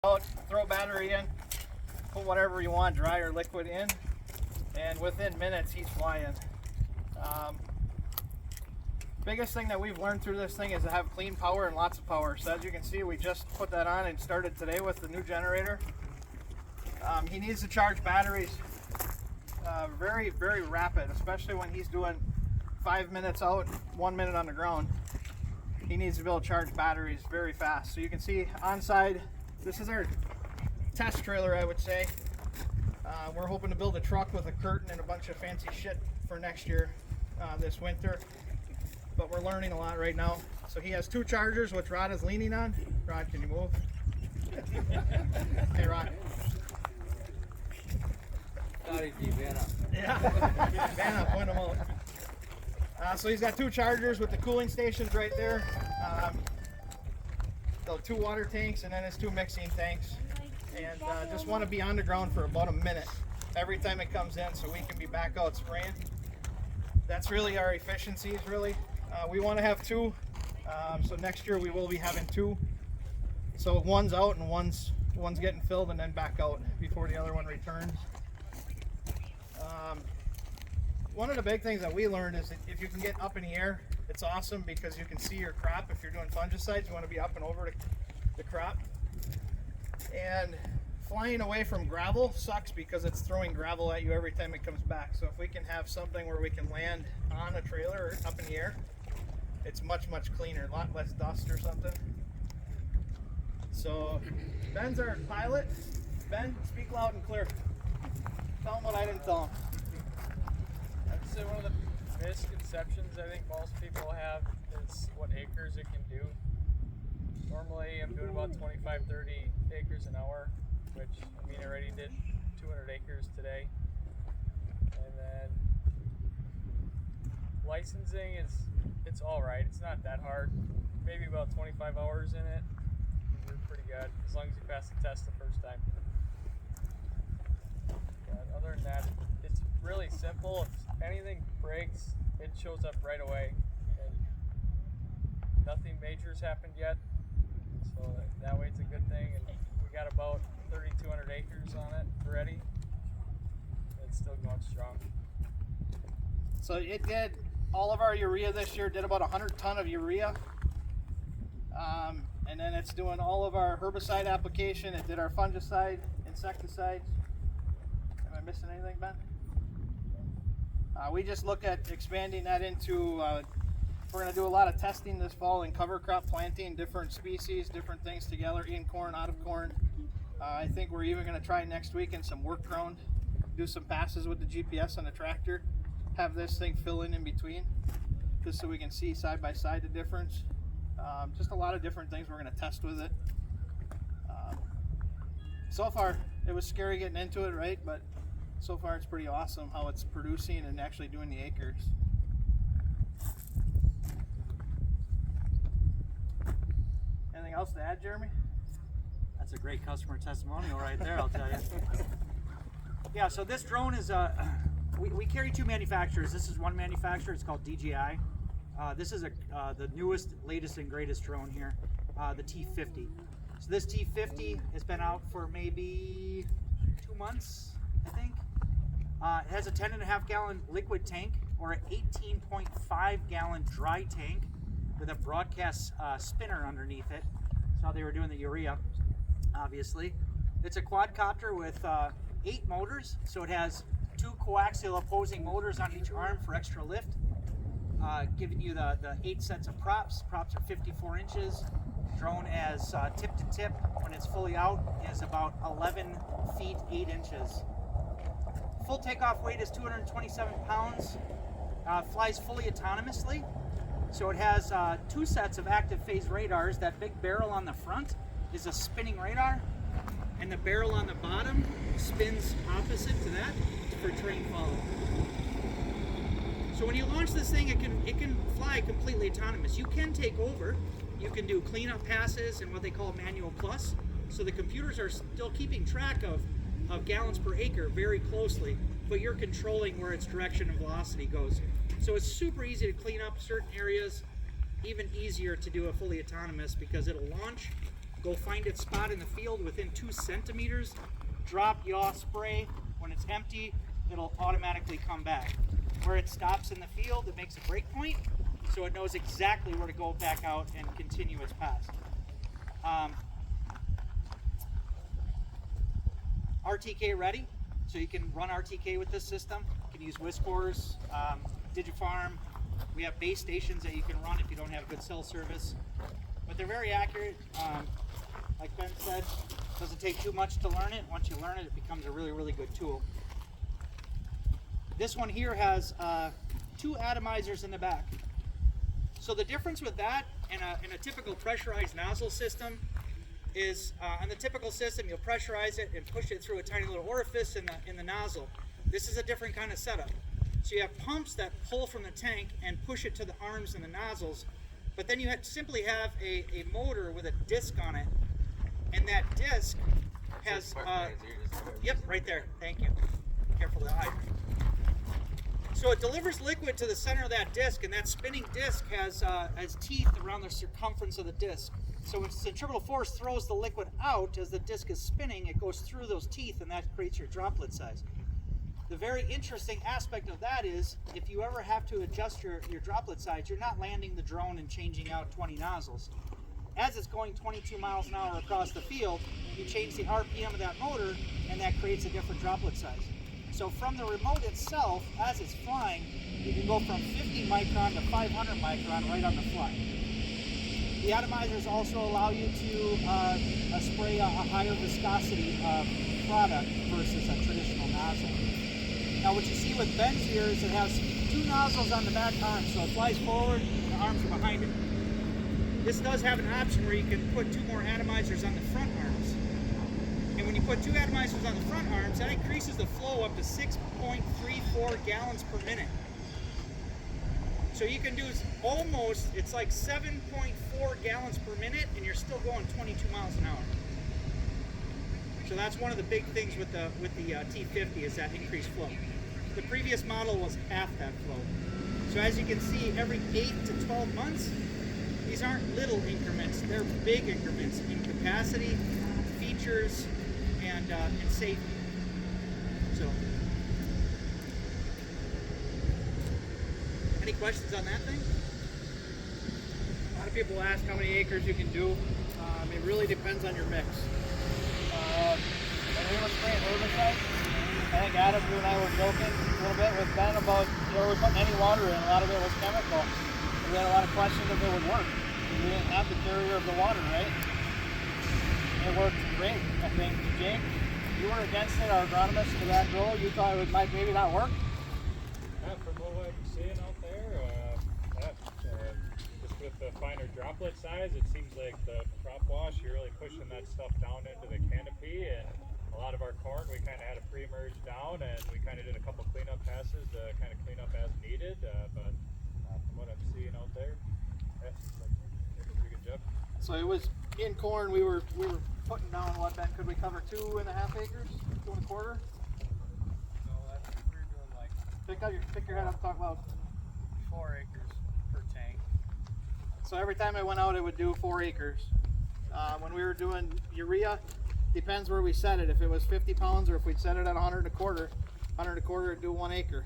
Out, throw battery in, put whatever you want, dry or liquid in, and within minutes he's flying. Biggest thing that we've learned through this thing is to have clean power and lots of power. So as you can see, we just put that on and started today with the new generator. He needs to charge batteries very, very rapid, especially when he's doing 5 minutes out, 1 minute on the ground. He needs to be able to charge batteries very fast. So you can see on side, this is our test trailer, I would say. We're hoping to build a truck with a curtain and a bunch of fancy shit for next year, this winter. But we're learning a lot right now. So he has 2 chargers, which Rod is leaning on. Rod, can you move? Hey, Rod. Yeah, Vanna, point him out. So he's got 2 chargers with the cooling stations right there. The 2 water tanks and then his 2 mixing tanks. And just want to be on the ground for about a minute every time it comes in so we can be back out spraying. That's really our efficiencies, really. We want to have 2, so next year we will be having 2. So one's out and one's getting filled and then back out before the other one returns. One of the big things that we learned is that if you can get up in the air, it's awesome because you can see your crop. If you're doing fungicides, you want to be up and over the crop. And flying away from gravel sucks because it's throwing gravel at you every time it comes back. So if we can have something where we can land on a trailer or up in the air, it's much, much cleaner, a lot less dust or something. So Ben's our pilot. Ben, speak loud and clear. Tell him what I didn't tell him. I'd say one of the misconceptions I think most people have is what acres it can do. Normally I'm doing about 25-30 acres an hour, which I mean I already did 200 acres today. And then licensing it's alright, it's not that hard. Maybe about 25 hours in it. You're pretty good as long as you pass the test the first time. But other than that, it's really simple. If anything breaks, it shows up right away. And nothing major's happened yet, so that way it's a good thing. And we got about 3,200 acres on it already. It's still going strong. So it did all of our urea this year, did about 100 ton of urea. And then it's doing all of our herbicide application. It did our fungicide, insecticides. Am I missing anything, Ben? We just look at expanding that into, we're going to do a lot of testing this fall in cover crop planting, different species, different things together, in corn, out of corn. I think we're even going to try next week in some work ground, do some passes with the GPS on the tractor, have this thing fill in between, just so we can see side by side the difference. Just a lot of different things we're going to test with it. So far, it was scary getting into it, right? But so far it's pretty awesome how it's producing and actually doing the acres. Anything else to add, Jeremy? That's a great customer testimonial right there, I'll tell you. Yeah, so this drone is, we carry 2 manufacturers. This is one manufacturer, it's called DJI. This is the newest, latest, and greatest drone here, the T50. So this T50 has been out for maybe 2 months, I think. It has a 10.5 gallon liquid tank or an 18.5 gallon dry tank with a broadcast spinner underneath it. That's how they were doing the urea, obviously. It's a quadcopter with 8 motors, so it has 2 coaxial opposing motors on each arm for extra lift, giving you the 8 sets of props. Props are 54 inches. Drone as tip to tip, when it's fully out, is about 11 feet 8 inches. Full takeoff weight is 227 pounds. Flies fully autonomously. So it has 2 sets of active phase radars. That big barrel on the front is a spinning radar, and the barrel on the bottom spins opposite to that for terrain follow. So when you launch this thing, it can fly completely autonomous. You can take over. You can do cleanup passes and what they call manual plus. So the computers are still keeping track of gallons per acre very closely, but you're controlling where its direction and velocity goes. So it's super easy to clean up certain areas, even easier to do a fully autonomous because it'll launch, go find its spot in the field within 2 centimeters, drop, yaw, spray. When it's empty, it'll automatically come back. Where it stops in the field, it makes a break point, so it knows exactly where to go back out and continue its pass. RTK ready, so you can run RTK with this system. You can use Whiskors, Digifarm. We have base stations that you can run if you don't have good cell service. But they're very accurate. Like Ben said, it doesn't take too much to learn it. Once you learn it, it becomes a really, really good tool. This one here has 2 atomizers in the back. So the difference with that and a typical pressurized nozzle system is on the typical system, you'll pressurize it and push it through a tiny little orifice in the nozzle. This is a different kind of setup. So you have pumps that pull from the tank and push it to the arms and the nozzles, but then you simply have a motor with a disc on it, and that disc has, yep, right there, thank you. Careful of the eye. So it delivers liquid to the center of that disc, and that spinning disc has teeth around the circumference of the disc. So when centripetal force throws the liquid out as the disc is spinning, it goes through those teeth, and that creates your droplet size. The very interesting aspect of that is, if you ever have to adjust your droplet size, you're not landing the drone and changing out 20 nozzles. As it's going 22 miles an hour across the field, you change the RPM of that motor, and that creates a different droplet size. So from the remote itself, as it's flying, you can go from 50 micron to 500 micron right on the fly. The atomizers also allow you to spray a higher viscosity product versus a traditional nozzle. Now what you see with Ben's here is it has 2 nozzles on the back arm, so it flies forward and the arms are behind it. This does have an option where you can put 2 more atomizers on the front arms. And when you put 2 atomizers on the front arms, that increases the flow up to 6.34 gallons per minute. So you can do almost, it's like 7.4 gallons per minute, and you're still going 22 miles an hour. So that's one of the big things with the T50 is that increased flow. The previous model was half that flow. So as you can see, every 8 to 12 months, these aren't little increments, they're big increments in capacity, features, and safety. So, any questions on that thing? A lot of people ask how many acres you can do. It really depends on your mix. When we were spraying herbicide, I think Adam, you and I were joking a little bit with Ben about, we putting any water in, a lot of it was chemical. We had a lot of questions if it would work. We didn't have the carrier of the water, right? It worked great, I think. Jake, you were against it, our agronomist for that grow. You thought it might maybe not work? Yeah, from what I'm seeing out there, just with the finer droplet size, it seems like the crop wash, you're really pushing that stuff down into the canopy, and a lot of our corn, we kind of had a pre-emerge down, and we kind of did a couple cleanup passes to kind of clean up as needed, but from what I'm seeing out there, yeah, did a pretty good job. So it was in corn, we were putting down what then? Could we cover 2.5 acres? 2 1/4? No, we were doing like Pick your head up, talk loud. 4 acres per tank. So every time I went out, it would do 4 acres. When we were doing urea, depends where we set it. If it was 50 pounds or if we'd set it at 100 1/4, it'd do 1 acre.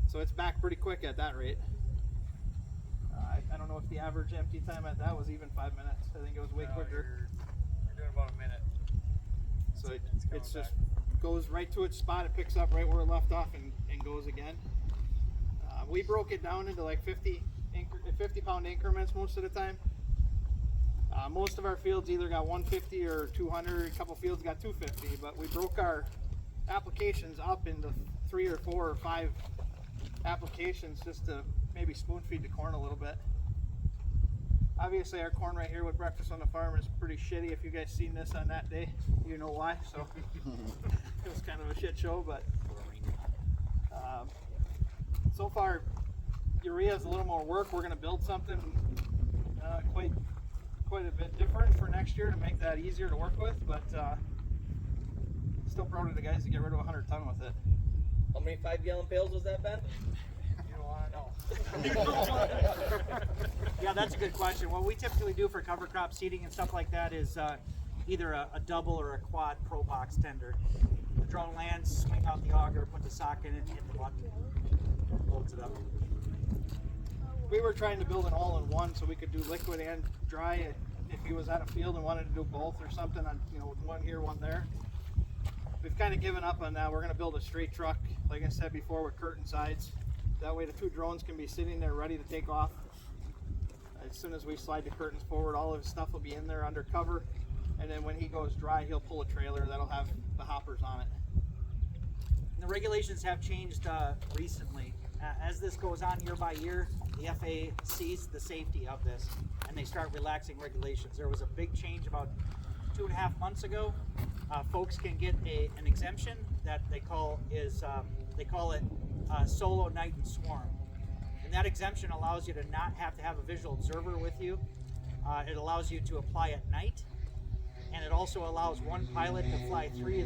So it's back pretty quick at that rate. I don't know if the average empty time at that was even 5 minutes. I think it was way quicker. You're doing about a minute. So it's just goes right to its spot. It picks up right where it left off and goes again. We broke it down into like 50 pound increments most of the time. Most of our fields either got 150 or 200. A couple fields got 250, but we broke our applications up into 3 or 4 or 5 applications just to maybe spoon feed the corn a little bit. Obviously our corn right here with Breakfast on the Farm is pretty shitty. If you guys seen this on that day, you know why. So it was kind of a shit show, but so far urea is a little more work. We're going to build something quite a bit different for next year to make that easier to work with, but still proud of the guys to get rid of 100 ton with it. How many 5-gallon pails was that, Ben? You know Yeah, that's a good question. What we typically do for cover crop seeding and stuff like that is either a double or a quad pro box tender. The drone lands, swing out the auger, put the sock in it, hit the button, loads it up. We were trying to build an all-in-one so we could do liquid and dry if he was at a field and wanted to do both or something on, with one here, one there. We've kind of given up on that. We're going to build a straight truck, like I said before, with curtain sides. That way the two drones can be sitting there ready to take off. As soon as we slide the curtains forward, all of his stuff will be in there under cover. And then when he goes dry, he'll pull a trailer that'll have the hoppers on it. And the regulations have changed recently. As this goes on year by year, the FAA sees the safety of this and they start relaxing regulations. There was a big change about 2.5 months ago. Folks can get an exemption that they call it solo, night, and swarm. And that exemption allows you to not have to have a visual observer with you. It allows you to apply at night, and it also allows one pilot to fly 3 of the